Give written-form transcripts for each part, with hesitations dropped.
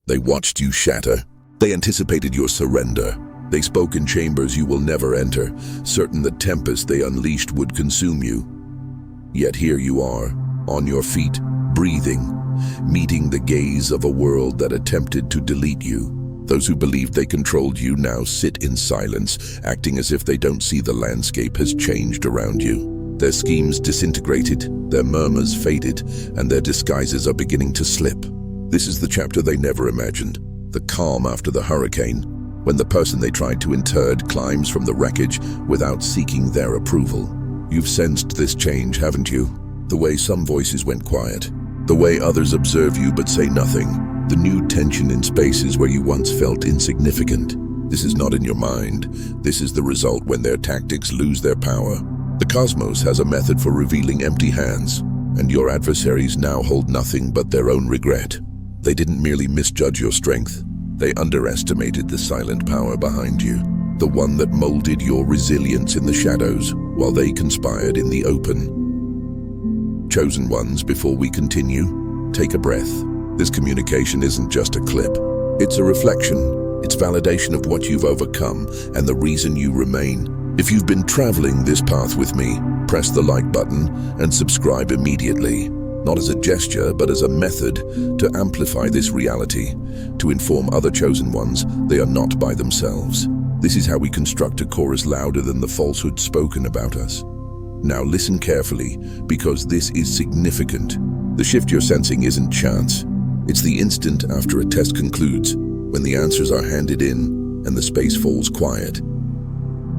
They watched you shatter. They anticipated your surrender. They spoke in chambers you will never enter, certain the tempest they unleashed would consume you. Yet here you are, on your feet, breathing, meeting the gaze of a world that attempted to delete you. Those who believed they controlled you now sit in silence, acting as if they don't see the landscape has changed around you. Their schemes disintegrated, their murmurs faded, and their disguises are beginning to slip. This is the chapter they never imagined, the calm after the hurricane, when the person they tried to interd climbs from the wreckage without seeking their approval. You've sensed this change, haven't you? The way some voices went quiet, the way others observe you but say nothing, the new tension in spaces where you once felt insignificant. This is not in your mind. This is the result when their tactics lose their power. The cosmos has a method for revealing empty hands, and your adversaries now hold nothing but their own regret. They didn't merely misjudge your strength. They underestimated the silent power behind you, the one that molded your resilience in the shadows while they conspired in the open. Chosen ones, before we continue, take a breath. This communication isn't just a clip. It's a reflection. It's validation of what you've overcome and the reason you remain. If you've been traveling this path with me, press the like button and subscribe immediately. Not as a gesture, but as a method to amplify this reality, to inform other chosen ones they are not by themselves. This is how we construct a chorus louder than the falsehood spoken about us. Now listen carefully, because this is significant. The shift you're sensing isn't chance. It's the instant after a test concludes, when the answers are handed in and the space falls quiet.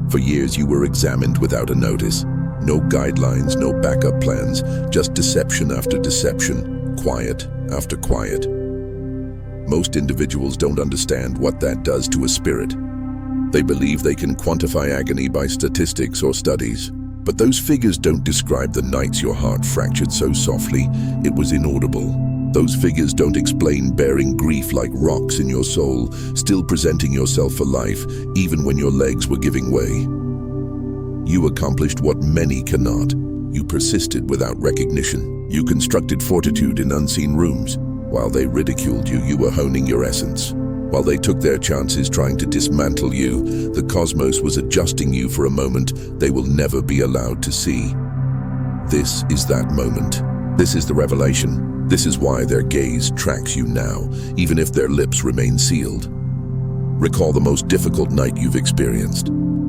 For years you were examined without a notice. No guidelines, no backup plans, just deception after deception, quiet after quiet. Most individuals don't understand what that does to a spirit. They believe they can quantify agony by statistics or studies. But those figures don't describe the nights your heart fractured so softly it was inaudible. Those figures don't explain bearing grief like rocks in your soul, still presenting yourself for life, even when your legs were giving way. You accomplished what many cannot. You persisted without recognition. You constructed fortitude in unseen rooms. While they ridiculed you, you were honing your essence. While they took their chances trying to dismantle you, the cosmos was adjusting you for a moment they will never be allowed to see. This is that moment. This is the revelation. This is why their gaze tracks you now, even if their lips remain sealed. Recall the most difficult night you've experienced.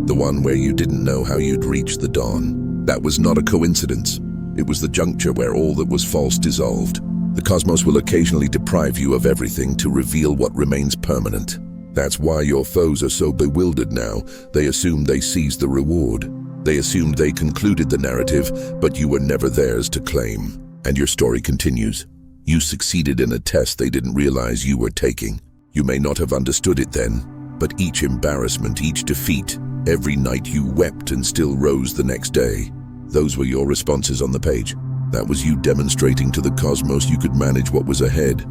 The one where you didn't know how you'd reach the dawn. That was not a coincidence. It was the juncture where all that was false dissolved. The cosmos will occasionally deprive you of everything to reveal what remains permanent. That's why your foes are so bewildered now. They assumed they seized the reward. They assumed they concluded the narrative, but you were never theirs to claim. And your story continues. You succeeded in a test they didn't realize you were taking. You may not have understood it then, but each embarrassment, each defeat, every night you wept and still rose the next day, those were your responses on the page. That was you demonstrating to the cosmos you could manage what was ahead.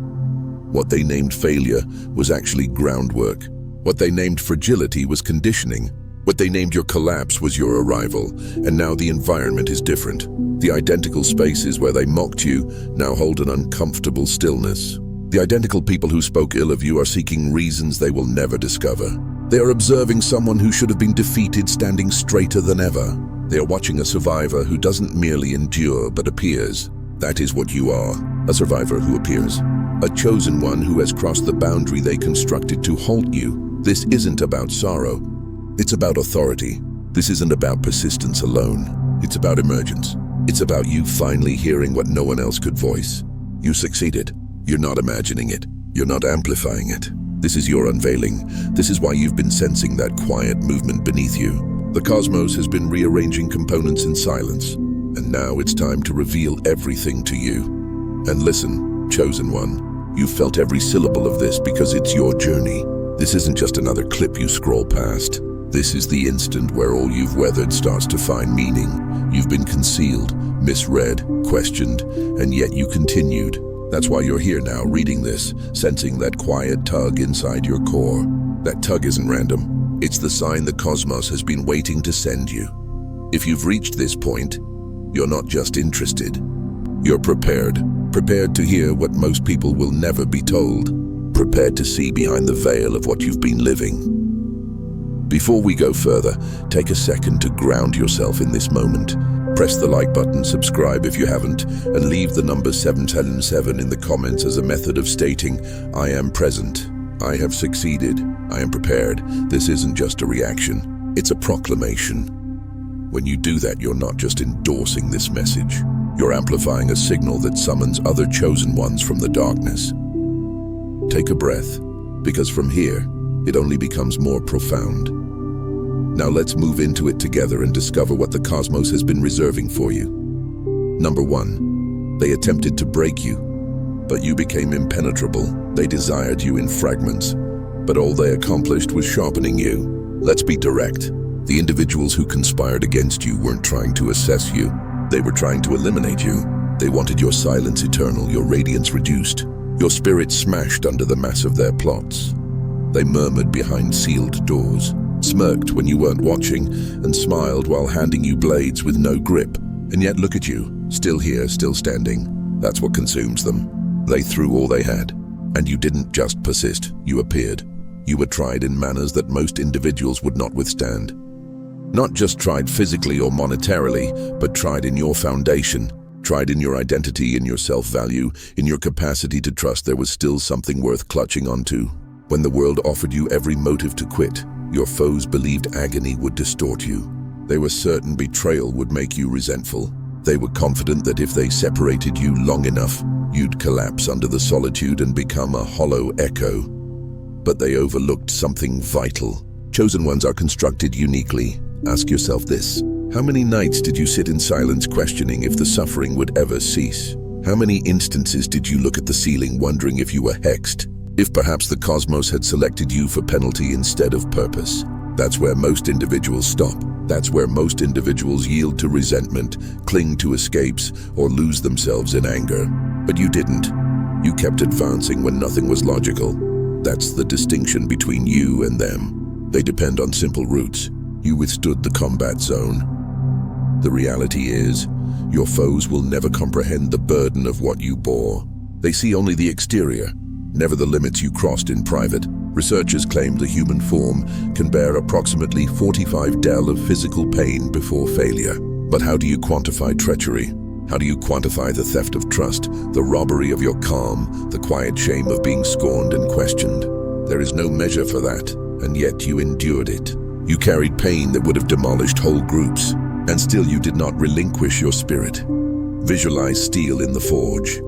What they named failure was actually groundwork. What they named fragility was conditioning. What they named your collapse was your arrival. And now the environment is different. The identical spaces where they mocked you now hold an uncomfortable stillness. The identical people who spoke ill of you are seeking reasons they will never discover. They are observing someone who should have been defeated standing straighter than ever. They are watching a survivor who doesn't merely endure but appears. That is what you are, a survivor who appears. A chosen one who has crossed the boundary they constructed to halt you. This isn't about sorrow. It's about authority. This isn't about persistence alone. It's about emergence. It's about you finally hearing what no one else could voice. You succeeded. You're not imagining it. You're not amplifying it. This is your unveiling. This is why you've been sensing that quiet movement beneath you. The cosmos has been rearranging components in silence, and now it's time to reveal everything to you. And listen, chosen one, you've felt every syllable of this because it's your journey. This isn't just another clip you scroll past. This is the instant where all you've weathered starts to find meaning. You've been concealed, misread, questioned, and yet you continued. That's why you're here now, reading this, sensing that quiet tug inside your core. That tug isn't random. It's the sign the cosmos has been waiting to send you. If you've reached this point, you're not just interested. You're prepared to hear what most people will never be told. prepared to see behind the veil of what you've been living. Before we go further, take a second to ground yourself in this moment. Press the like button, subscribe if you haven't, and leave the number 777 in the comments as a method of stating, I am present, I have succeeded, I am prepared. This isn't just a reaction, it's a proclamation. When you do that, you're not just endorsing this message, you're amplifying a signal that summons other chosen ones from the darkness. Take a breath, because from here, it only becomes more profound. Now let's move into it together and discover what the cosmos has been reserving for you. Number 1, they attempted to break you, but you became impenetrable. They desired you in fragments, but all they accomplished was sharpening you. Let's be direct. The individuals who conspired against you weren't trying to assess you. They were trying to eliminate you. They wanted your silence eternal, your radiance reduced, your spirit smashed under the mass of their plots. They murmured behind sealed doors, smirked when you weren't watching, and smiled while handing you blades with no grip. And yet look at you, still here, still standing. That's what consumes them. They threw all they had. And you didn't just persist, you appeared. You were tried in manners that most individuals would not withstand. Not just tried physically or monetarily, but tried in your foundation, tried in your identity, in your self-value, in your capacity to trust there was still something worth clutching onto. When the world offered you every motive to quit, your foes believed agony would distort you. They were certain betrayal would make you resentful. They were confident that if they separated you long enough, you'd collapse under the solitude and become a hollow echo. But they overlooked something vital. Chosen ones are constructed uniquely. Ask yourself this: how many nights did you sit in silence questioning if the suffering would ever cease? How many instances did you look at the ceiling wondering if you were hexed? If perhaps the cosmos had selected you for penalty instead of purpose? That's where most individuals stop. That's where most individuals yield to resentment, cling to escapes, or lose themselves in anger. But you didn't. You kept advancing when nothing was logical. That's the distinction between you and them. They depend on simple roots. You withstood the combat zone. The reality is, your foes will never comprehend the burden of what you bore. They see only the exterior, never the limits you crossed in private. Researchers claim the human form can bear approximately 45 del of physical pain before failure. But how do you quantify treachery? How do you quantify the theft of trust, the robbery of your calm, the quiet shame of being scorned and questioned? There is no measure for that, and yet you endured it. You carried pain that would have demolished whole groups, and still you did not relinquish your spirit. Visualize steel in the forge.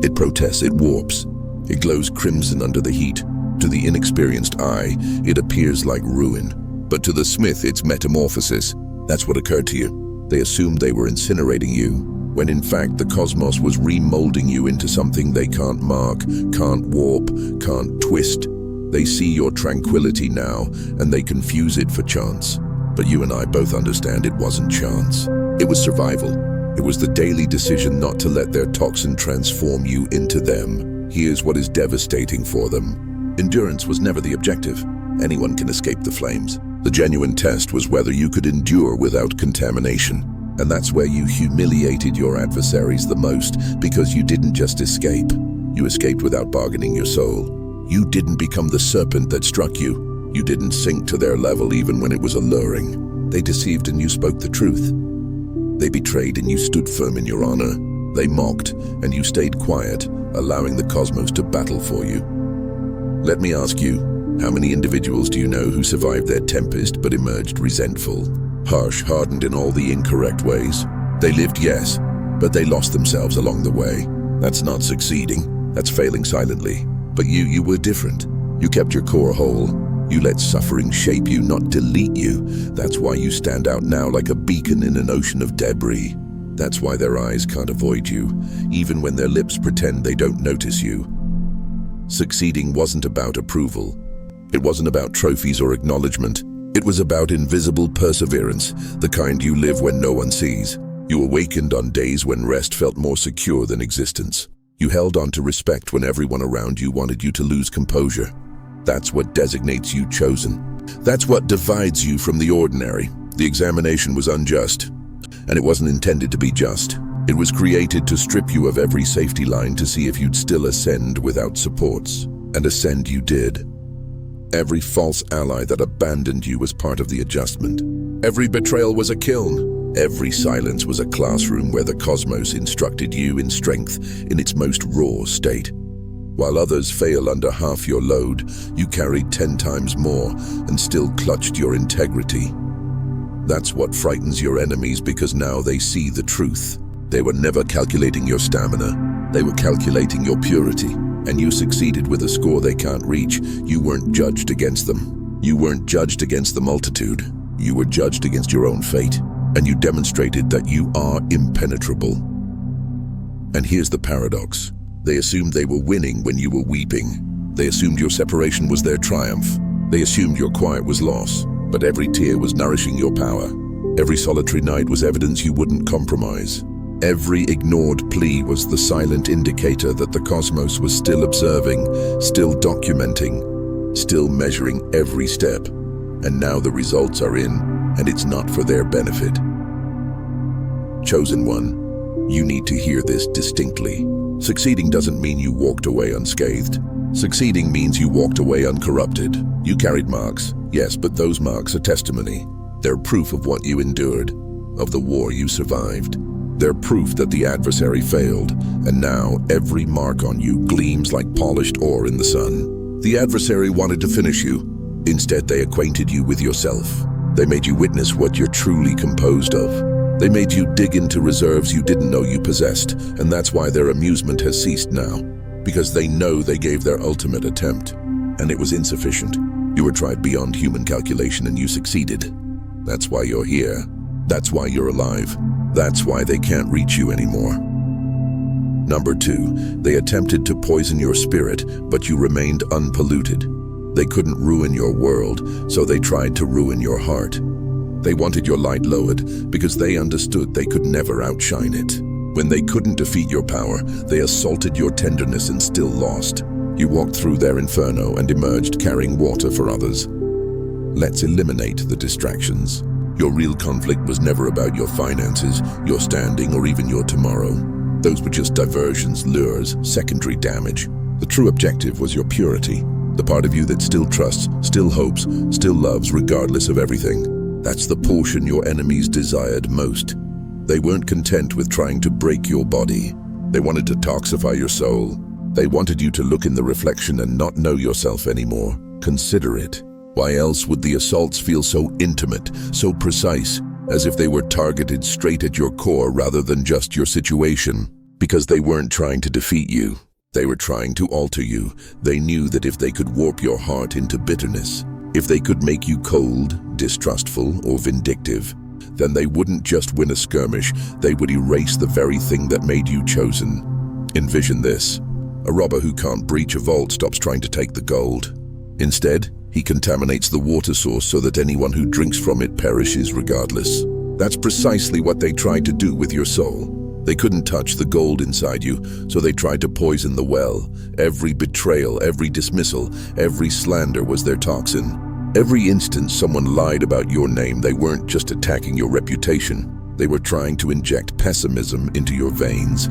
It protests, it warps, it glows crimson under the heat. To the inexperienced eye, it appears like ruin. But to the smith, it's metamorphosis. That's what occurred to you. They assumed they were incinerating you, when in fact the cosmos was remolding you into something they can't mark, can't warp, can't twist. They see your tranquility now, and they confuse it for chance. But you and I both understand it wasn't chance. It was survival. It was the daily decision not to let their toxin transform you into them. Here's what is devastating for them. Endurance was never the objective. Anyone can escape the flames. The genuine test was whether you could endure without contamination. And that's where you humiliated your adversaries the most, because you didn't just escape. You escaped without bargaining your soul. You didn't become the serpent that struck you. You didn't sink to their level even when it was alluring. They deceived and you spoke the truth. They betrayed and you stood firm in your honor. They mocked and you stayed quiet, allowing the cosmos to battle for you. Let me ask you, how many individuals do you know who survived their tempest but emerged resentful, harsh, hardened in all the incorrect ways? They lived, yes, but they lost themselves along the way. That's not succeeding, that's failing silently. But you were different. You kept your core whole. You let suffering shape you, not delete you. That's why you stand out now like a beacon in an ocean of debris. That's why their eyes can't avoid you, even when their lips pretend they don't notice you. Succeeding wasn't about approval. It wasn't about trophies or acknowledgement. It was about invisible perseverance, the kind you live when no one sees. You awakened on days when rest felt more secure than existence. You held on to respect when everyone around you wanted you to lose composure. That's what designates you chosen. That's what divides you from the ordinary. The examination was unjust, and it wasn't intended to be just. It was created to strip you of every safety line to see if you'd still ascend without supports. and ascend you did. Every false ally that abandoned you was part of the adjustment. Every betrayal was a kiln. Every silence was a classroom where the cosmos instructed you in strength in its most raw state. While others fail under half your load, you carried 10 times more and still clutched your integrity. That's what frightens your enemies, because now they see the truth. They were never calculating your stamina. They were calculating your purity. And you succeeded with a score they can't reach. You weren't judged against them. You weren't judged against the multitude. You were judged against your own fate. And you demonstrated that you are impenetrable. And here's the paradox. They assumed they were winning when you were weeping. They assumed your separation was their triumph. They assumed your quiet was loss. But every tear was nourishing your power. Every solitary night was evidence you wouldn't compromise. Every ignored plea was the silent indicator that the cosmos was still observing, still documenting, still measuring every step. And now the results are in, and it's not for their benefit. Chosen one, you need to hear this distinctly. Succeeding doesn't mean you walked away unscathed. Succeeding means you walked away uncorrupted. You carried marks, yes, but those marks are testimony. They're proof of what you endured, of the war you survived. They're proof that the adversary failed, and now every mark on you gleams like polished ore in the sun. The adversary wanted to finish you. Instead, they acquainted you with yourself. They made you witness what you're truly composed of. They made you dig into reserves you didn't know you possessed, and that's why their amusement has ceased now. Because they know they gave their ultimate attempt, and it was insufficient. You were tried beyond human calculation, and you succeeded. That's why you're here. That's why you're alive. That's why they can't reach you anymore. Number 2, they attempted to poison your spirit, but you remained unpolluted. They couldn't ruin your world, so they tried to ruin your heart. They wanted your light lowered because they understood they could never outshine it. When they couldn't defeat your power, they assaulted your tenderness and still lost. You walked through their inferno and emerged carrying water for others. Let's eliminate the distractions. Your real conflict was never about your finances, your standing, or even your tomorrow. Those were just diversions, lures, secondary damage. The true objective was your purity, the part of you that still trusts, still hopes, still loves, regardless of everything. That's the portion your enemies desired most. They weren't content with trying to break your body. They wanted to toxify your soul. They wanted you to look in the reflection and not know yourself anymore. Consider it. Why else would the assaults feel so intimate, so precise, as if they were targeted straight at your core rather than just your situation? Because they weren't trying to defeat you. They were trying to alter you. They knew that if they could warp your heart into bitterness, if they could make you cold, distrustful, or vindictive, then they wouldn't just win a skirmish, they would erase the very thing that made you chosen. Envision this. A robber who can't breach a vault stops trying to take the gold. Instead, he contaminates the water source so that anyone who drinks from it perishes regardless. That's precisely what they tried to do with your soul. They couldn't touch the gold inside you, so they tried to poison the well. Every betrayal, every dismissal, every slander was their toxin. Every instance someone lied about your name, they weren't just attacking your reputation. They were trying to inject pessimism into your veins.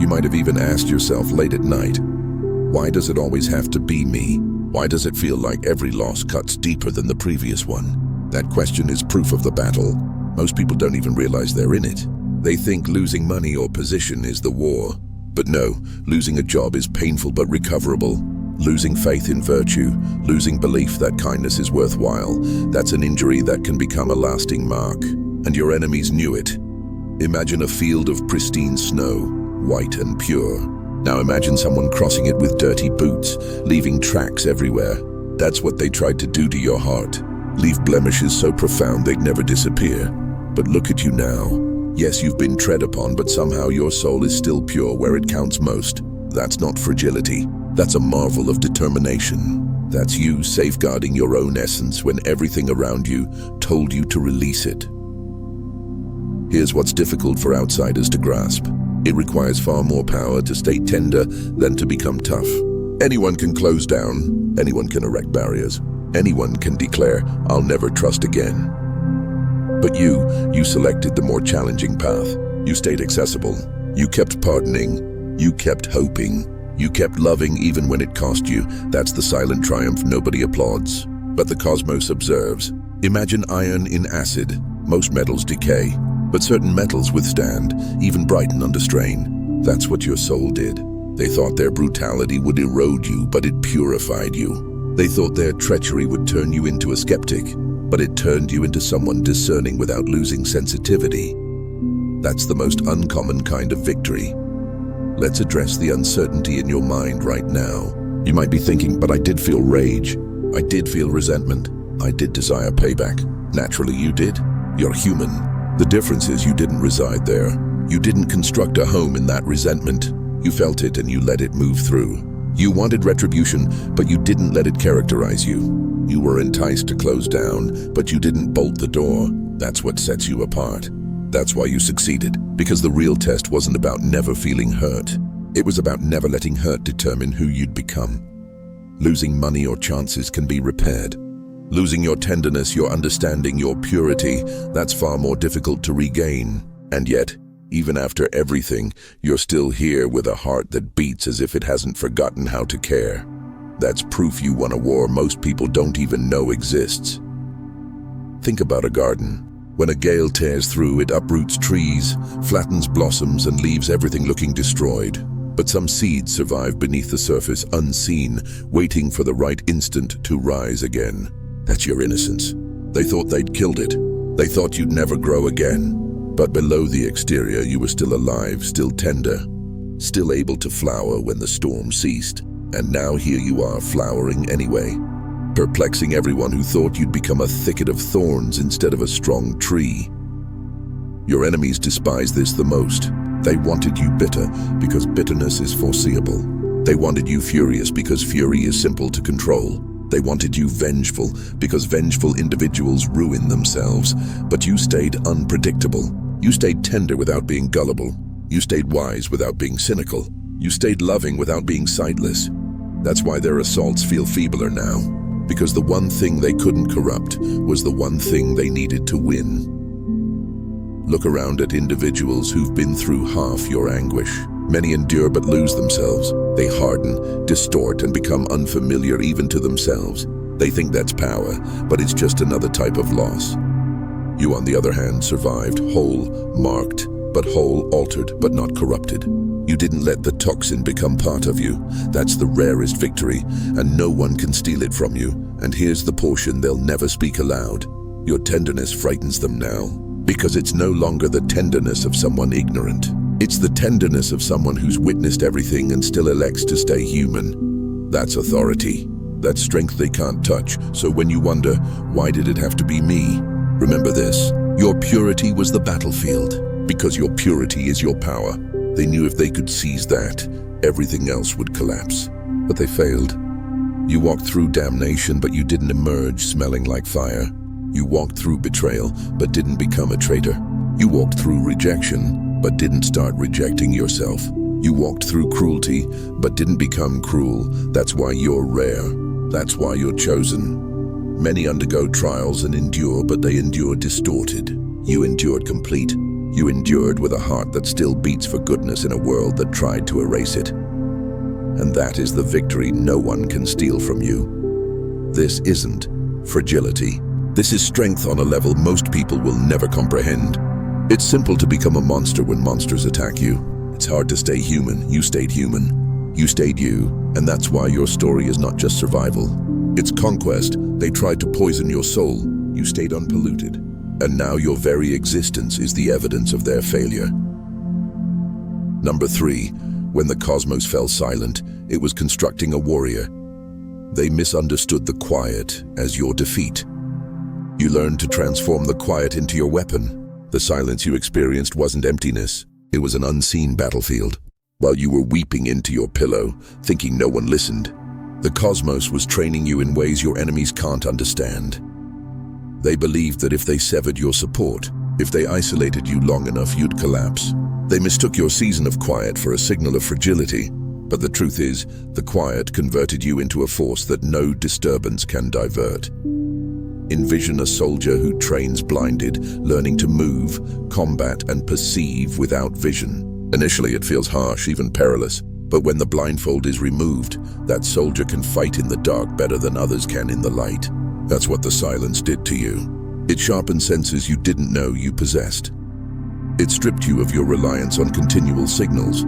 You might have even asked yourself late at night, why does it always have to be me? Why does it feel like every loss cuts deeper than the previous one? That question is proof of the battle. Most people don't even realize they're in it. They think losing money or position is the war. But no, losing a job is painful but recoverable. Losing faith in virtue, losing belief that kindness is worthwhile, that's an injury that can become a lasting mark. And your enemies knew it. Imagine a field of pristine snow, white and pure. Now imagine someone crossing it with dirty boots, leaving tracks everywhere. That's what they tried to do to your heart. Leave blemishes so profound they'd never disappear. But look at you now. Yes, you've been tread upon, but somehow your soul is still pure where it counts most. That's not fragility. That's a marvel of determination. That's you safeguarding your own essence when everything around you told you to release it. Here's what's difficult for outsiders to grasp. It requires far more power to stay tender than to become tough. Anyone can close down. Anyone can erect barriers. Anyone can declare, "I'll never trust again." But you selected the more challenging path. You stayed accessible. You kept pardoning. You kept hoping. You kept loving even when it cost you. That's the silent triumph nobody applauds. But the cosmos observes. Imagine iron in acid. Most metals decay, but certain metals withstand, even brighten under strain. That's what your soul did. They thought their brutality would erode you, but it purified you. They thought their treachery would turn you into a skeptic, but it turned you into someone discerning without losing sensitivity. That's the most uncommon kind of victory. Let's address the uncertainty in your mind right now. You might be thinking, but I did feel rage. I did feel resentment. I did desire payback. Naturally, you did. You're human. The difference is you didn't reside there. You didn't construct a home in that resentment. You felt it and you let it move through. You wanted retribution, but you didn't let it characterize you. You were enticed to close down, but you didn't bolt the door. That's what sets you apart. That's why you succeeded, because the real test wasn't about never feeling hurt. It was about never letting hurt determine who you'd become. Losing money or chances can be repaired. Losing your tenderness, your understanding, your purity, that's far more difficult to regain. And yet, even after everything, you're still here with a heart that beats as if it hasn't forgotten how to care. That's proof you won a war most people don't even know exists. Think about a garden. When a gale tears through, it uproots trees, flattens blossoms, and leaves everything looking destroyed. But some seeds survive beneath the surface unseen, waiting for the right instant to rise again. That's your innocence. They thought they'd killed it. They thought you'd never grow again. But below the exterior, you were still alive, still tender, still able to flower when the storm ceased. And now here you are, flowering anyway, perplexing everyone who thought you'd become a thicket of thorns instead of a strong tree. Your enemies despise this the most. They wanted you bitter because bitterness is foreseeable. They wanted you furious because fury is simple to control. They wanted you vengeful because vengeful individuals ruin themselves. But you stayed unpredictable. You stayed tender without being gullible. You stayed wise without being cynical. You stayed loving without being sightless. That's why their assaults feel feebler now. Because the one thing they couldn't corrupt was the one thing they needed to win. Look around at individuals who've been through half your anguish. Many endure but lose themselves. They harden, distort, and become unfamiliar even to themselves. They think that's power, but it's just another type of loss. You, on the other hand, survived, whole, marked, but whole, altered, but not corrupted. You didn't let the toxin become part of you. That's the rarest victory, and no one can steal it from you. And here's the portion they'll never speak aloud. Your tenderness frightens them now, because it's no longer the tenderness of someone ignorant. It's the tenderness of someone who's witnessed everything and still elects to stay human. That's authority. That's strength they can't touch. So when you wonder, why did it have to be me? Remember this, your purity was the battlefield, because your purity is your power. They knew if they could seize that, everything else would collapse. But they failed. You walked through damnation, but you didn't emerge smelling like fire. You walked through betrayal, but didn't become a traitor. You walked through rejection, but didn't start rejecting yourself. You walked through cruelty, but didn't become cruel. That's why you're rare. That's why you're chosen. Many undergo trials and endure, but they endure distorted. You endured complete. You endured with a heart that still beats for goodness in a world that tried to erase it. And that is the victory no one can steal from you. This isn't fragility. This is strength on a level most people will never comprehend. It's simple to become a monster when monsters attack you. It's hard to stay human. You stayed human. You stayed you. And that's why your story is not just survival. It's conquest. They tried to poison your soul. You stayed unpolluted. And now your very existence is the evidence of their failure. Number 3, when the cosmos fell silent, it was constructing a warrior. They misunderstood the quiet as your defeat. You learned to transform the quiet into your weapon. The silence you experienced wasn't emptiness. It was an unseen battlefield. While you were weeping into your pillow, thinking no one listened, the cosmos was training you in ways your enemies can't understand. They believed that if they severed your support, if they isolated you long enough, you'd collapse. They mistook your season of quiet for a signal of fragility. But the truth is, the quiet converted you into a force that no disturbance can divert. Envision a soldier who trains blinded, learning to move, combat, and perceive without vision. Initially, it feels harsh, even perilous. But when the blindfold is removed, that soldier can fight in the dark better than others can in the light. That's what the silence did to you. It sharpened senses you didn't know you possessed. It stripped you of your reliance on continual signals,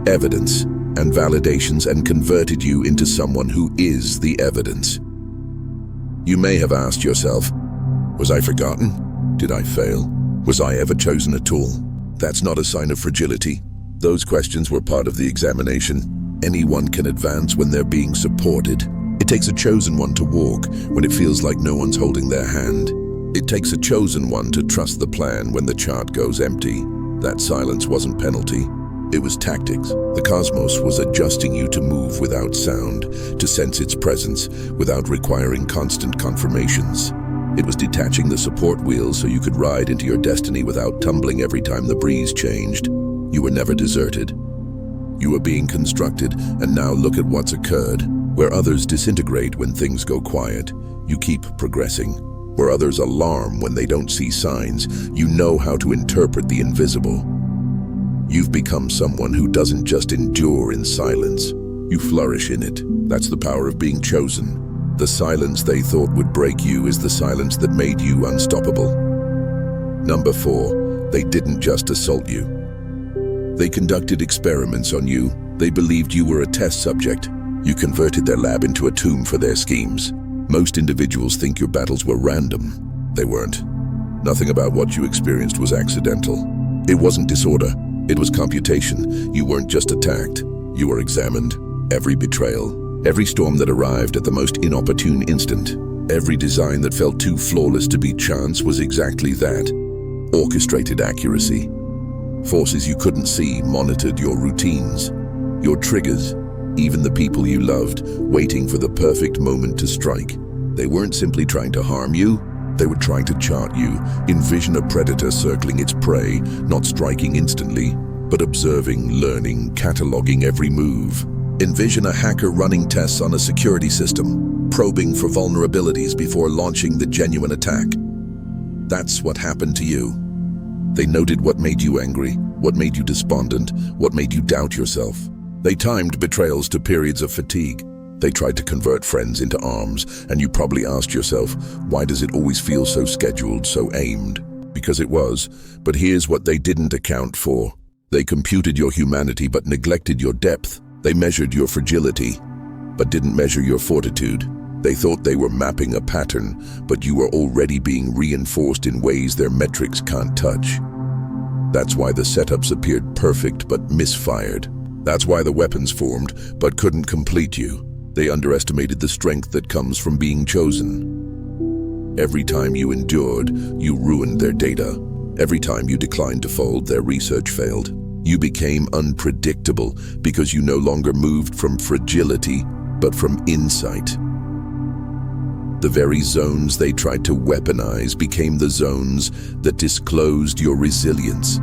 evidence, and validations, and converted you into someone who is the evidence. You may have asked yourself, was I forgotten? Did I fail? Was I ever chosen at all? That's not a sign of fragility. Those questions were part of the examination. Anyone can advance when they're being supported. It takes a chosen one to walk when it feels like no one's holding their hand. It takes a chosen one to trust the plan when the chart goes empty. That silence wasn't penalty. It was tactics. The cosmos was adjusting you to move without sound, to sense its presence without requiring constant confirmations. It was detaching the support wheels so you could ride into your destiny without tumbling every time the breeze changed. You were never deserted. You were being constructed, and now look at what's occurred. Where others disintegrate when things go quiet, you keep progressing. Where others alarm when they don't see signs, you know how to interpret the invisible. You've become someone who doesn't just endure in silence. You flourish in it. That's the power of being chosen. The silence they thought would break you is the silence that made you unstoppable. Number 4, they didn't just assault you. They conducted experiments on you. They believed you were a test subject. You converted their lab into a tomb for their schemes. Most individuals think your battles were random. They weren't. Nothing about what you experienced was accidental. It wasn't disorder. It was computation. You weren't just attacked. You were examined. Every betrayal, every storm that arrived at the most inopportune instant, every design that felt too flawless to be chance was exactly that. Orchestrated accuracy. Forces you couldn't see monitored your routines, your triggers, even the people you loved, waiting for the perfect moment to strike. They weren't simply trying to harm you, they were trying to chart you, envision a predator circling its prey, not striking instantly, but observing, learning, cataloging every move. Envision a hacker running tests on a security system, probing for vulnerabilities before launching the genuine attack. That's what happened to you. They noted what made you angry, what made you despondent, what made you doubt yourself. They timed betrayals to periods of fatigue. They tried to convert friends into arms, and you probably asked yourself, why does it always feel so scheduled, so aimed? Because it was, but here's what they didn't account for. They computed your humanity but neglected your depth. They measured your fragility, but didn't measure your fortitude. They thought they were mapping a pattern, but you were already being reinforced in ways their metrics can't touch. That's why the setups appeared perfect but misfired. That's why the weapons formed but couldn't complete you. They underestimated the strength that comes from being chosen. Every time you endured, you ruined their data. Every time you declined to fold, their research failed. You became unpredictable because you no longer moved from fragility, but from insight. The very zones they tried to weaponize became the zones that disclosed your resilience.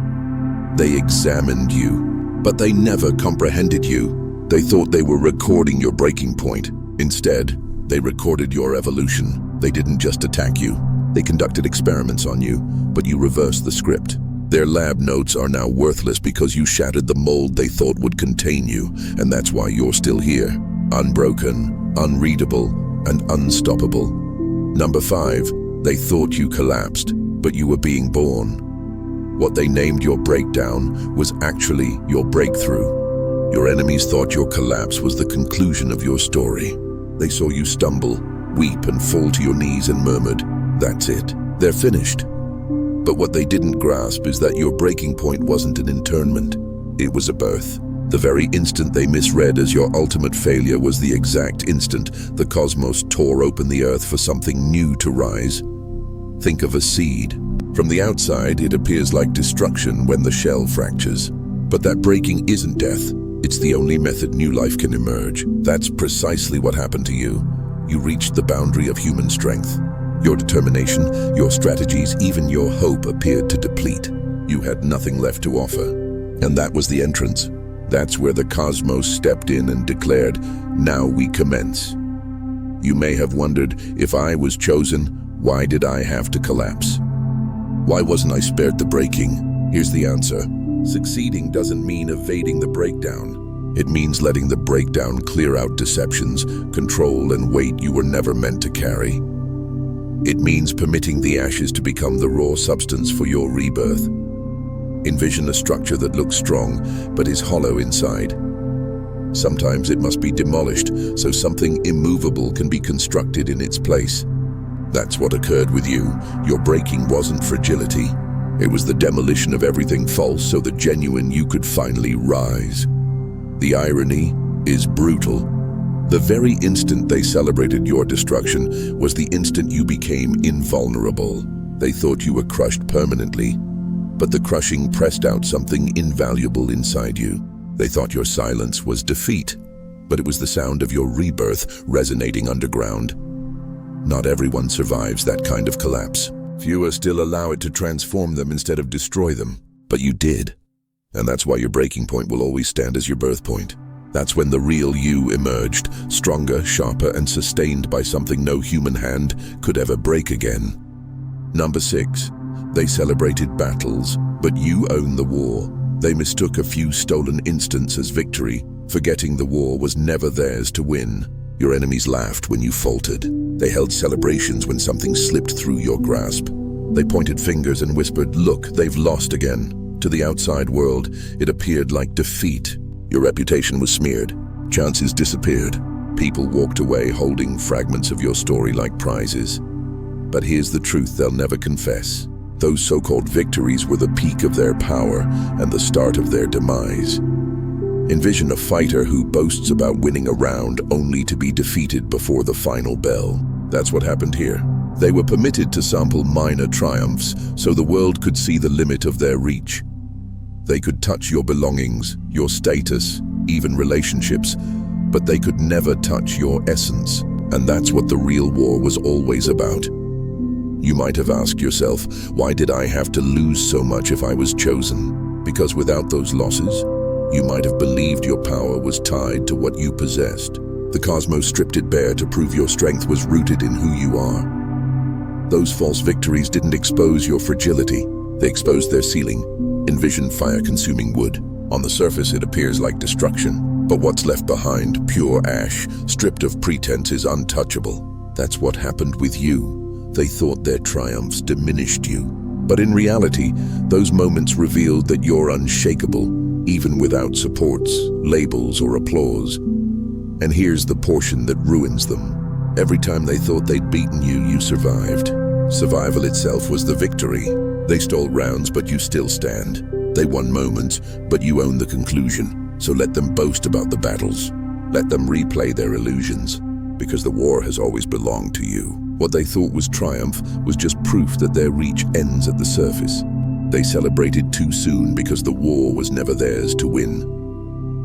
They examined you, but they never comprehended you. They thought they were recording your breaking point. Instead, they recorded your evolution. They didn't just attack you. They conducted experiments on you, but you reversed the script. Their lab notes are now worthless because you shattered the mold they thought would contain you, and that's why you're still here, unbroken, unreadable, and unstoppable. Number 5, they thought you collapsed, but you were being born. What they named your breakdown was actually your breakthrough. Your enemies thought your collapse was the conclusion of your story. They saw you stumble, weep, and fall to your knees and murmured, "That's it, they're finished." But what they didn't grasp is that your breaking point wasn't an internment, it was a birth. The very instant they misread as your ultimate failure was the exact instant the cosmos tore open the earth for something new to rise. Think of a seed. From the outside, it appears like destruction when the shell fractures. But that breaking isn't death. It's the only method new life can emerge. That's precisely what happened to you. You reached the boundary of human strength. Your determination, your strategies, even your hope appeared to deplete. You had nothing left to offer. And that was the entrance. That's where the cosmos stepped in and declared, "Now we commence." You may have wondered, if I was chosen, why did I have to collapse? Why wasn't I spared the breaking? Here's the answer. Succeeding doesn't mean evading the breakdown. It means letting the breakdown clear out deceptions, control, and weight you were never meant to carry. It means permitting the ashes to become the raw substance for your rebirth. Envision a structure that looks strong, but is hollow inside. Sometimes it must be demolished, so something immovable can be constructed in its place. That's what occurred with you. Your breaking wasn't fragility. It was the demolition of everything false so the genuine you could finally rise. The irony is brutal. The very instant they celebrated your destruction was the instant you became invulnerable. They thought you were crushed permanently, but the crushing pressed out something invaluable inside you. They thought your silence was defeat, but it was the sound of your rebirth resonating underground. Not everyone survives that kind of collapse. Fewer still allow it to transform them instead of destroy them. But you did. And that's why your breaking point will always stand as your birth point. That's when the real you emerged, stronger, sharper, and sustained by something no human hand could ever break again. Number 6. They celebrated battles, but you own the war. They mistook a few stolen instants as victory, forgetting the war was never theirs to win. Your enemies laughed when you faltered. They held celebrations when something slipped through your grasp. They pointed fingers and whispered, "Look, they've lost again." To the outside world, it appeared like defeat. Your reputation was smeared. Chances disappeared. People walked away holding fragments of your story like prizes. But here's the truth they'll never confess. Those so-called victories were the peak of their power and the start of their demise. Envision a fighter who boasts about winning a round only to be defeated before the final bell. That's what happened here. They were permitted to sample minor triumphs so the world could see the limit of their reach. They could touch your belongings, your status, even relationships, but they could never touch your essence. And that's what the real war was always about. You might have asked yourself, why did I have to lose so much if I was chosen? Because without those losses, you might have believed your power was tied to what you possessed. The cosmos stripped it bare to prove your strength was rooted in who you are. Those false victories didn't expose your fragility. They exposed their ceiling. Envision fire-consuming wood. On the surface, it appears like destruction. But what's left behind, pure ash, stripped of pretense, is untouchable. That's what happened with you. They thought their triumphs diminished you. But in reality, those moments revealed that you're unshakable, even without supports, labels, or applause. And here's the portion that ruins them. Every time they thought they'd beaten you, you survived. Survival itself was the victory. They stole rounds, but you still stand. They won moments, but you own the conclusion. So let them boast about the battles. Let them replay their illusions, because the war has always belonged to you. What they thought was triumph was just proof that their reach ends at the surface. They celebrated too soon because the war was never theirs to win.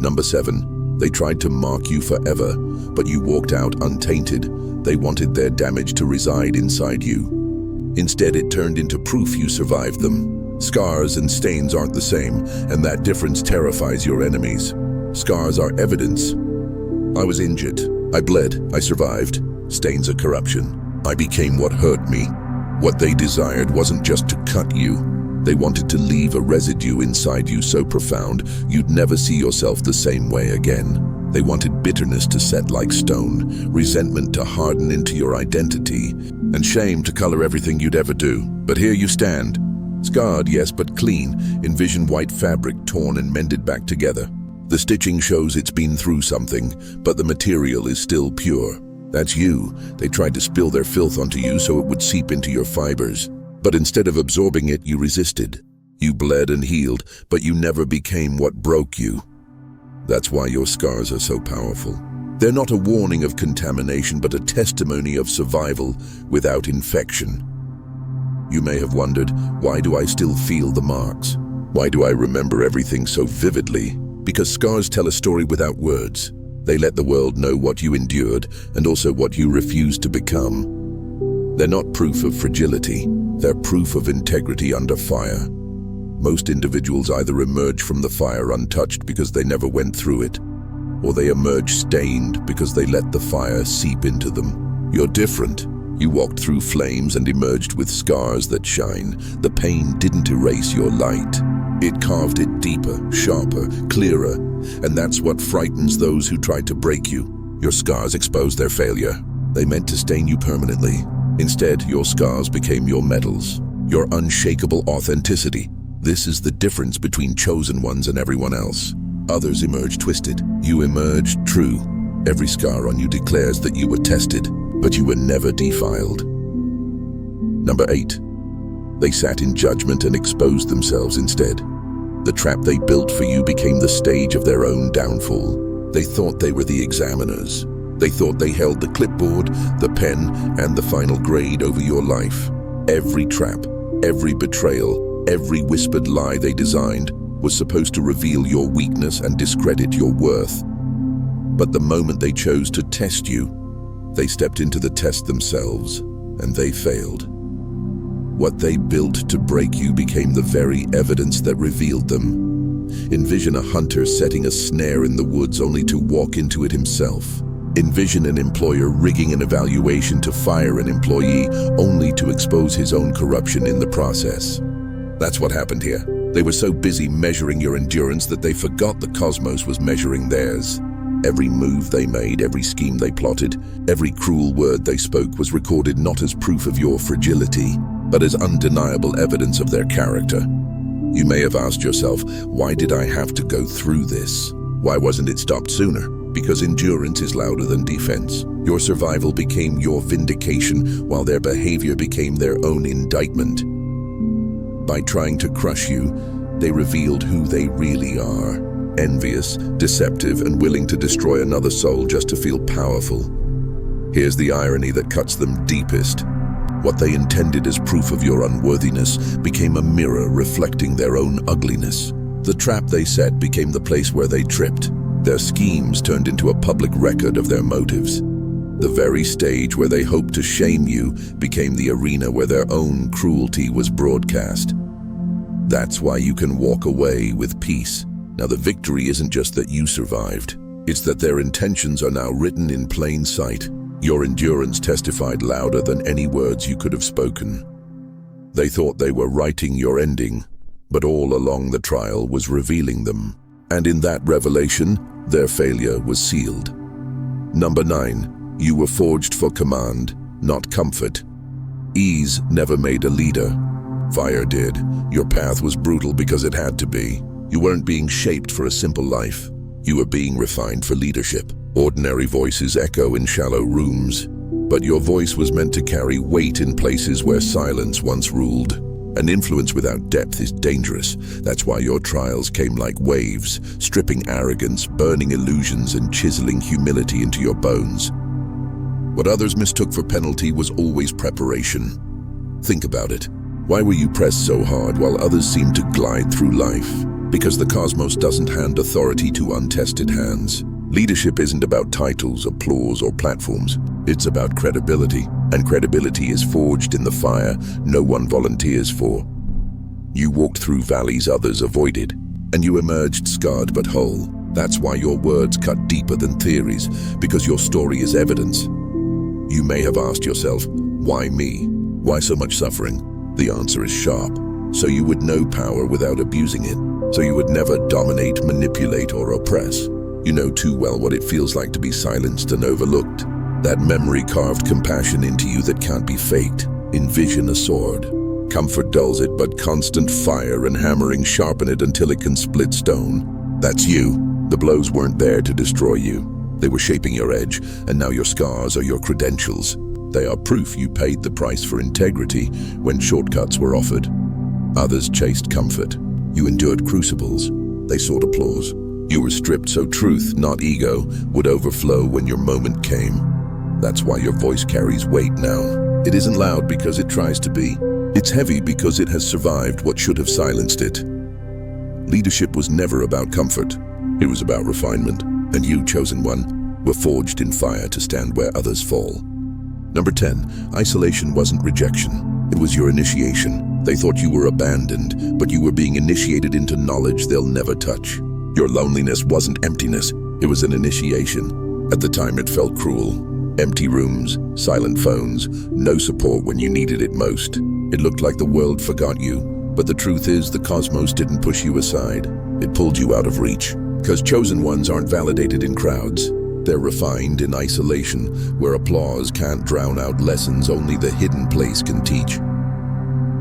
Number 7, they tried to mark you forever, but you walked out untainted. They wanted their damage to reside inside you. Instead, it turned into proof you survived them. Scars and stains aren't the same, and that difference terrifies your enemies. Scars are evidence. I was injured. I bled. I survived. Stains are corruption. I became what hurt me. What they desired wasn't just to cut you. They wanted to leave a residue inside you so profound you'd never see yourself the same way again. They wanted bitterness to set like stone, resentment to harden into your identity, and shame to color everything you'd ever do. But here you stand. Scarred, yes, but clean. Envision white fabric torn and mended back together. The stitching shows it's been through something, but the material is still pure. That's you. They tried to spill their filth onto you so it would seep into your fibers. But instead of absorbing it, you resisted. You bled and healed, but you never became what broke you. That's why your scars are so powerful. They're not a warning of contamination, but a testimony of survival without infection. You may have wondered, why do I still feel the marks? Why do I remember everything so vividly? Because scars tell a story without words. They let the world know what you endured and also what you refused to become. They're not proof of fragility. They're proof of integrity under fire. Most individuals either emerge from the fire untouched because they never went through it, or they emerge stained because they let the fire seep into them. You're different. You walked through flames and emerged with scars that shine. The pain didn't erase your light. It carved it deeper, sharper, clearer, and that's what frightens those who tried to break you. Your scars exposed their failure. They meant to stain you permanently. Instead, your scars became your medals, your unshakable authenticity. This is the difference between chosen ones and everyone else. Others emerge twisted. You emerged true. Every scar on you declares that you were tested, but you were never defiled. Number 8. They sat in judgment and exposed themselves instead. The trap they built for you became the stage of their own downfall. They thought they were the examiners. They thought they held the clipboard, the pen, and the final grade over your life. Every trap, every betrayal, every whispered lie they designed was supposed to reveal your weakness and discredit your worth. But the moment they chose to test you, they stepped into the test themselves, and they failed. What they built to break you became the very evidence that revealed them. Envision a hunter setting a snare in the woods only to walk into it himself. Envision an employer rigging an evaluation to fire an employee only to expose his own corruption in the process. That's what happened here. They were so busy measuring your endurance that they forgot the cosmos was measuring theirs. Every move they made, every scheme they plotted, every cruel word they spoke was recorded not as proof of your fragility, but as undeniable evidence of their character. You may have asked yourself, why did I have to go through this? Why wasn't it stopped sooner? Because endurance is louder than defense. Your survival became your vindication, while their behavior became their own indictment. By trying to crush you, they revealed who they really are. Envious, deceptive, and willing to destroy another soul just to feel powerful. Here's the irony that cuts them deepest. What they intended as proof of your unworthiness became a mirror reflecting their own ugliness. The trap they set became the place where they tripped. Their schemes turned into a public record of their motives. The very stage where they hoped to shame you became the arena where their own cruelty was broadcast. That's why you can walk away with peace. Now, the victory isn't just that you survived. It's that their intentions are now written in plain sight. Your endurance testified louder than any words you could have spoken. They thought they were writing your ending, but all along the trial was revealing them. And in that revelation, their failure was sealed. Number 9, you were forged for command, not comfort. Ease never made a leader. Fire did. Your path was brutal because it had to be. You weren't being shaped for a simple life. You were being refined for leadership. Ordinary voices echo in shallow rooms, but your voice was meant to carry weight in places where silence once ruled. An influence without depth is dangerous. That's why your trials came like waves, stripping arrogance, burning illusions, and chiseling humility into your bones. What others mistook for penalty was always preparation. Think about it. Why were you pressed so hard while others seemed to glide through life? Because the cosmos doesn't hand authority to untested hands. Leadership isn't about titles, applause, or platforms. It's about credibility, and credibility is forged in the fire no one volunteers for. You walked through valleys others avoided, and you emerged scarred but whole. That's why your words cut deeper than theories, because your story is evidence. You may have asked yourself, why me? Why so much suffering? The answer is sharp. So you would know power without abusing it. So you would never dominate, manipulate, or oppress. You know too well what it feels like to be silenced and overlooked. That memory carved compassion into you that can't be faked. Envision a sword. Comfort dulls it, but constant fire and hammering sharpen it until it can split stone. That's you. The blows weren't there to destroy you. They were shaping your edge, and now your scars are your credentials. They are proof you paid the price for integrity when shortcuts were offered. Others chased comfort. You endured crucibles. They sought applause. You were stripped so truth, not ego, would overflow when your moment came. That's why your voice carries weight now. It isn't loud because it tries to be. It's heavy because it has survived what should have silenced it. Leadership was never about comfort. It was about refinement. And you, chosen one, were forged in fire to stand where others fall. Number 10, isolation wasn't rejection. It was your initiation. They thought you were abandoned, but you were being initiated into knowledge they'll never touch. Your loneliness wasn't emptiness, it was an initiation. At the time it felt cruel. Empty rooms, silent phones, no support when you needed it most. It looked like the world forgot you, But the truth is, the cosmos didn't push you aside. It pulled you out of reach. Because chosen ones aren't validated in crowds. They're refined in isolation, where applause can't drown out lessons only the hidden place can teach.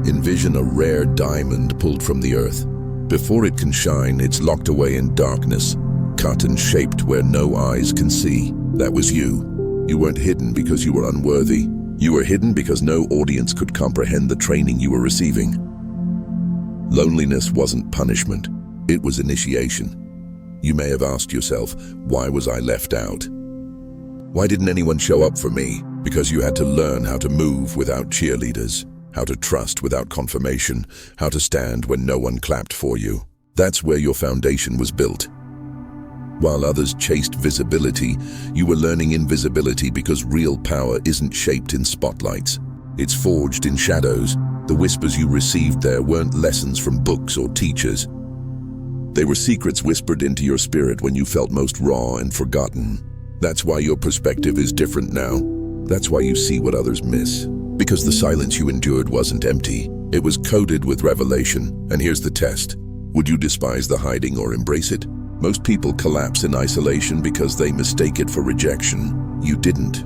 Envision a rare diamond pulled from the earth. Before it can shine, it's locked away in darkness, cut and shaped where no eyes can see. That was you. You weren't hidden because you were unworthy. You were hidden because no audience could comprehend the training you were receiving. Loneliness wasn't punishment. It was initiation. You may have asked yourself, why was I left out? Why didn't anyone show up for me? Because you had to learn how to move without cheerleaders, how to trust without confirmation, how to stand when no one clapped for you. That's where your foundation was built. While others chased visibility, you were learning invisibility because real power isn't shaped in spotlights. It's forged in shadows. The whispers you received there weren't lessons from books or teachers. They were secrets whispered into your spirit when you felt most raw and forgotten. That's why your perspective is different now. That's why you see what others miss. Because the silence you endured wasn't empty. It was coded with revelation. And here's the test. Would you despise the hiding or embrace it? Most people collapse in isolation because they mistake it for rejection. You didn't.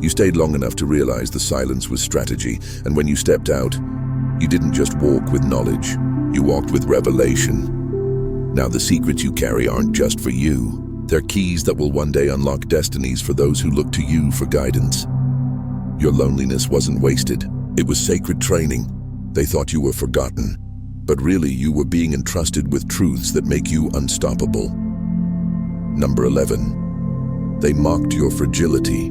You stayed long enough to realize the silence was strategy, and when you stepped out, you didn't just walk with knowledge, you walked with revelation. Now the secrets you carry aren't just for you. They're keys that will one day unlock destinies for those who look to you for guidance. Your loneliness wasn't wasted. It was sacred training. They thought you were forgotten, but really you were being entrusted with truths that make you unstoppable. Number 11. They mocked your fragility,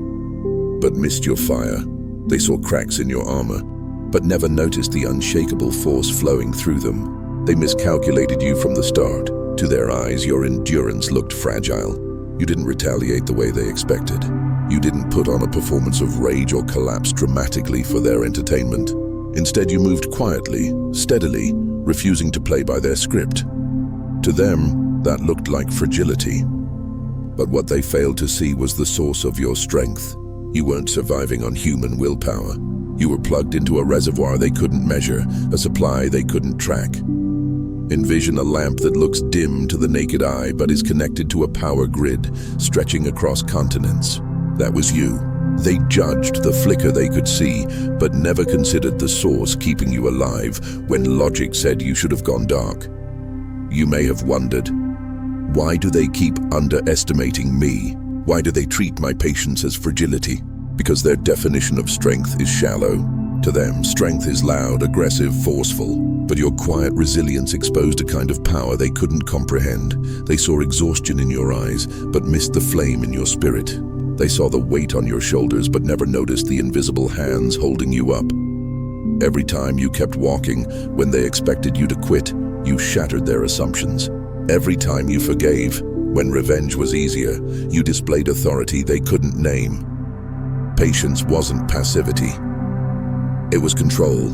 but missed your fire. They saw cracks in your armor, but never noticed the unshakable force flowing through them. They miscalculated you from the start. To their eyes, your endurance looked fragile. You didn't retaliate the way they expected. You didn't put on a performance of rage or collapse dramatically for their entertainment. Instead, you moved quietly, steadily, refusing to play by their script. To them, that looked like fragility. But what they failed to see was the source of your strength. You weren't surviving on human willpower. You were plugged into a reservoir they couldn't measure, a supply they couldn't track. Envision a lamp that looks dim to the naked eye but is connected to a power grid stretching across continents. That was you. They judged the flicker they could see, but never considered the source keeping you alive when logic said you should have gone dark. You may have wondered, why do they keep underestimating me? Why do they treat my patience as fragility? Because their definition of strength is shallow. To them, strength is loud, aggressive, forceful. But your quiet resilience exposed a kind of power they couldn't comprehend. They saw exhaustion in your eyes, but missed the flame in your spirit. They saw the weight on your shoulders, but never noticed the invisible hands holding you up. Every time you kept walking, when they expected you to quit, you shattered their assumptions. Every time you forgave, when revenge was easier, you displayed authority they couldn't name. Patience wasn't passivity. It was control.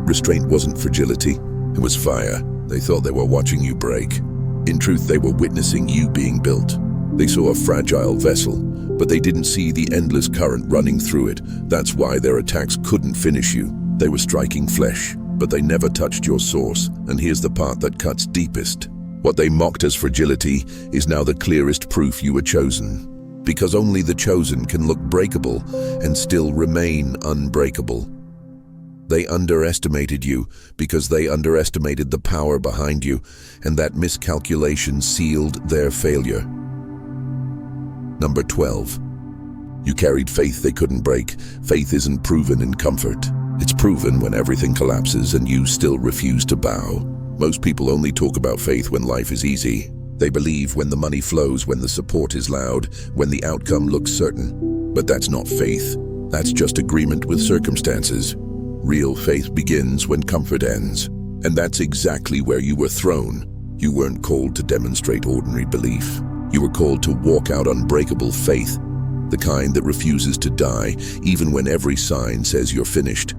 Restraint wasn't fragility. It was fire. They thought they were watching you break. In truth, they were witnessing you being built. They saw a fragile vessel, but they didn't see the endless current running through it. That's why their attacks couldn't finish you. They were striking flesh, but they never touched your source. And here's the part that cuts deepest. What they mocked as fragility is now the clearest proof you were chosen. Because only the chosen can look breakable and still remain unbreakable. They underestimated you because they underestimated the power behind you, and that miscalculation sealed their failure. Number 12. You carried faith they couldn't break. Faith isn't proven in comfort. It's proven when everything collapses and you still refuse to bow. Most people only talk about faith when life is easy. They believe when the money flows, when the support is loud, when the outcome looks certain. But that's not faith. That's just agreement with circumstances. Real faith begins when comfort ends. And that's exactly where you were thrown. You weren't called to demonstrate ordinary belief. You were called to walk out unbreakable faith, the kind that refuses to die, even when every sign says you're finished.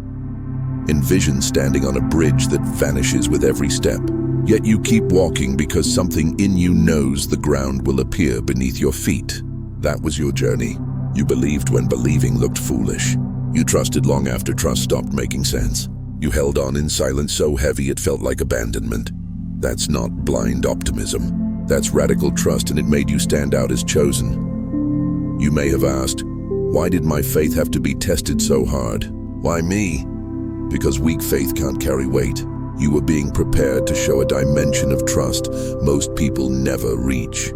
Envision standing on a bridge that vanishes with every step. Yet you keep walking because something in you knows the ground will appear beneath your feet. That was your journey. You believed when believing looked foolish. You trusted long after trust stopped making sense. You held on in silence so heavy it felt like abandonment. That's not blind optimism. That's radical trust, and it made you stand out as chosen. You may have asked, why did my faith have to be tested so hard? Why me? Because weak faith can't carry weight. You were being prepared to show a dimension of trust most people never reach.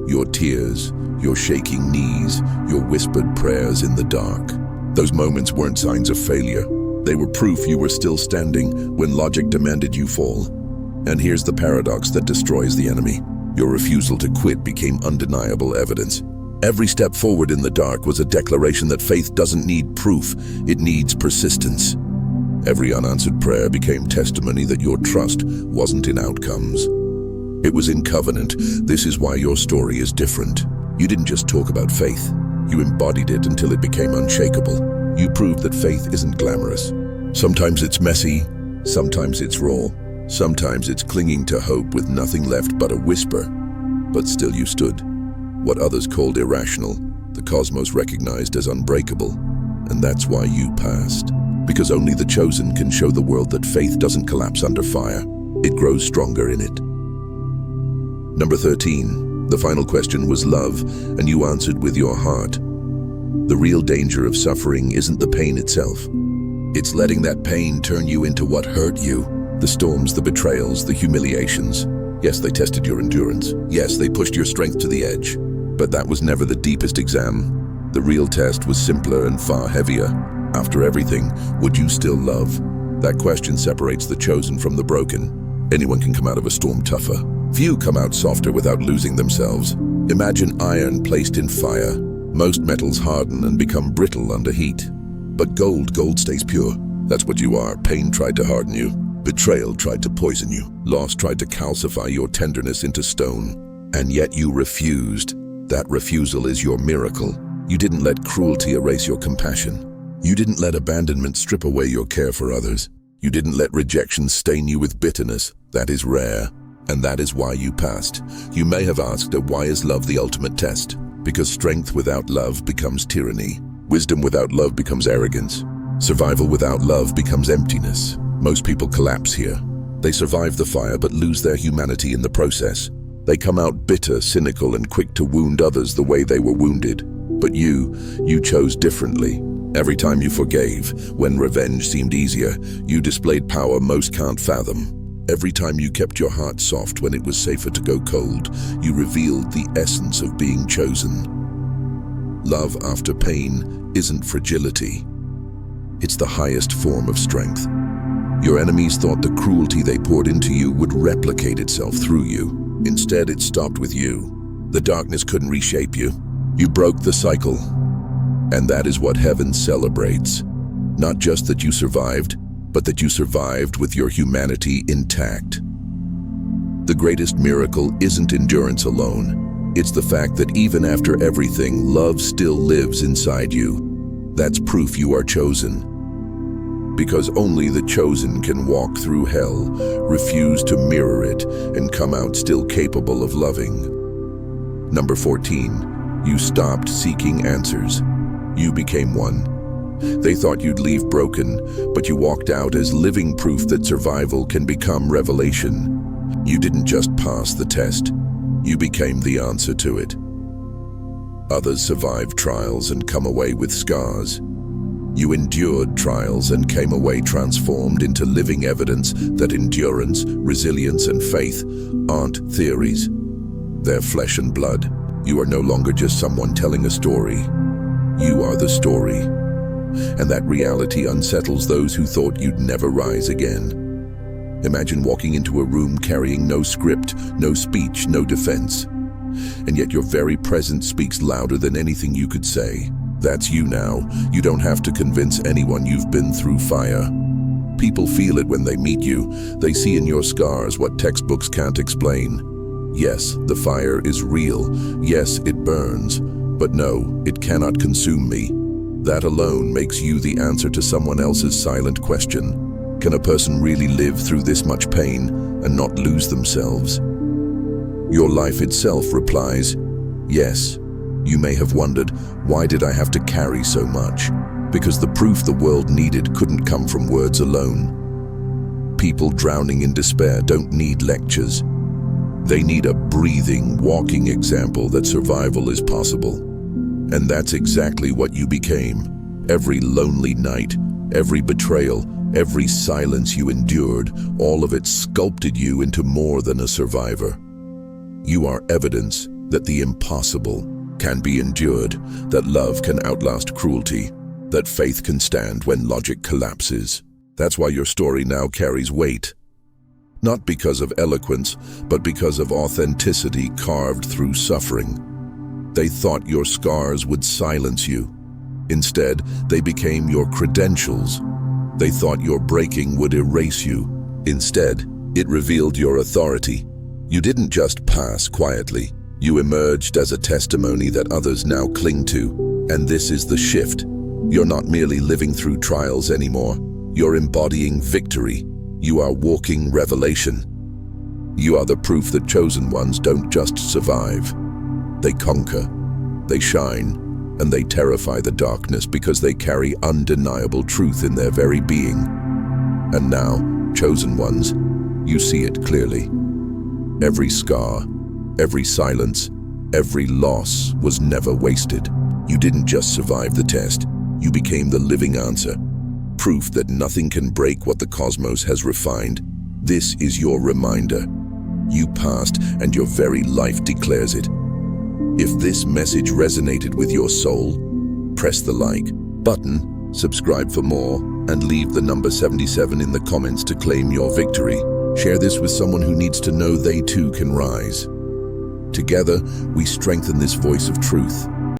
Your tears, your shaking knees, your whispered prayers in the dark. Those moments weren't signs of failure. They were proof you were still standing when logic demanded you fall. And here's the paradox that destroys the enemy. Your refusal to quit became undeniable evidence. Every step forward in the dark was a declaration that faith doesn't need proof, it needs persistence. Every unanswered prayer became testimony that your trust wasn't in outcomes. It was in covenant. This is why your story is different. You didn't just talk about faith. You embodied it until it became unshakable. You proved that faith isn't glamorous. Sometimes it's messy, sometimes it's raw, sometimes it's clinging to hope with nothing left but a whisper. But still you stood. What others called irrational, the cosmos recognized as unbreakable. And that's why you passed. Because only the chosen can show the world that faith doesn't collapse under fire. It grows stronger in it. Number 13, the final question was love, and you answered with your heart. The real danger of suffering isn't the pain itself. It's letting that pain turn you into what hurt you. The storms, the betrayals, the humiliations. Yes, they tested your endurance. Yes, they pushed your strength to the edge. But that was never the deepest exam. The real test was simpler and far heavier. After everything, would you still love? That question separates the chosen from the broken. Anyone can come out of a storm tougher. Few come out softer without losing themselves. Imagine iron placed in fire. Most metals harden and become brittle under heat. But gold stays pure. That's what you are. Pain tried to harden you. Betrayal tried to poison you. Loss tried to calcify your tenderness into stone. And yet you refused. That refusal is your miracle. You didn't let cruelty erase your compassion. You didn't let abandonment strip away your care for others. You didn't let rejection stain you with bitterness. That is rare. And that is why you passed. You may have asked, why is love the ultimate test? Because strength without love becomes tyranny. Wisdom without love becomes arrogance. Survival without love becomes emptiness. Most people collapse here. They survive the fire but lose their humanity in the process. They come out bitter, cynical, and quick to wound others the way they were wounded. But you chose differently. Every time you forgave, when revenge seemed easier, you displayed power most can't fathom. Every time you kept your heart soft when it was safer to go cold, you revealed the essence of being chosen. Love after pain isn't fragility. It's the highest form of strength. Your enemies thought the cruelty they poured into you would replicate itself through you. Instead, it stopped with you. The darkness couldn't reshape you. You broke the cycle. And that is what heaven celebrates. Not just that you survived, but that you survived with your humanity intact. The greatest miracle isn't endurance alone. It's the fact that even after everything, love still lives inside you. That's proof you are chosen. Because only the chosen can walk through hell, refuse to mirror it, and come out still capable of loving. Number 14, you stopped seeking answers. You became one. They thought you'd leave broken, but you walked out as living proof that survival can become revelation. You didn't just pass the test, you became the answer to it. Others survived trials and come away with scars. You endured trials and came away transformed into living evidence that endurance, resilience, and faith aren't theories. They're flesh and blood. You are no longer just someone telling a story. You are the story. And that reality unsettles those who thought you'd never rise again. Imagine walking into a room carrying no script, no speech, no defense. And yet your very presence speaks louder than anything you could say. That's you now. You don't have to convince anyone you've been through fire. People feel it when they meet you. They see in your scars what textbooks can't explain. Yes, the fire is real. Yes, it burns. But no, it cannot consume me. That alone makes you the answer to someone else's silent question. Can a person really live through this much pain and not lose themselves? Your life itself replies, yes. You may have wondered, why did I have to carry so much? because the proof the world needed couldn't come from words alone. People drowning in despair don't need lectures. They need a breathing, walking example that survival is possible. And that's exactly what you became. Every lonely night, every betrayal, every silence you endured, all of it sculpted you into more than a survivor. You are evidence that the impossible can be endured, that love can outlast cruelty, that faith can stand when logic collapses. That's why your story now carries weight. Not because of eloquence, but because of authenticity carved through suffering. They thought your scars would silence you. Instead, they became your credentials. They thought your breaking would erase you. Instead, it revealed your authority. You didn't just pass quietly. You emerged as a testimony that others now cling to. And this is the shift. You're not merely living through trials anymore. You're embodying victory. You are walking revelation. You are the proof that chosen ones don't just survive. They conquer, they shine, and they terrify the darkness because they carry undeniable truth in their very being. And now, chosen ones, you see it clearly. Every scar, every silence, every loss was never wasted. You didn't just survive the test, you became the living answer. Proof that nothing can break what the cosmos has refined. This is your reminder. You passed, and your very life declares it. If this message resonated with your soul, press the like button, subscribe for more, and leave the number 77 in the comments to claim your victory. Share this with someone who needs to know they too can rise. Together, we strengthen this voice of truth.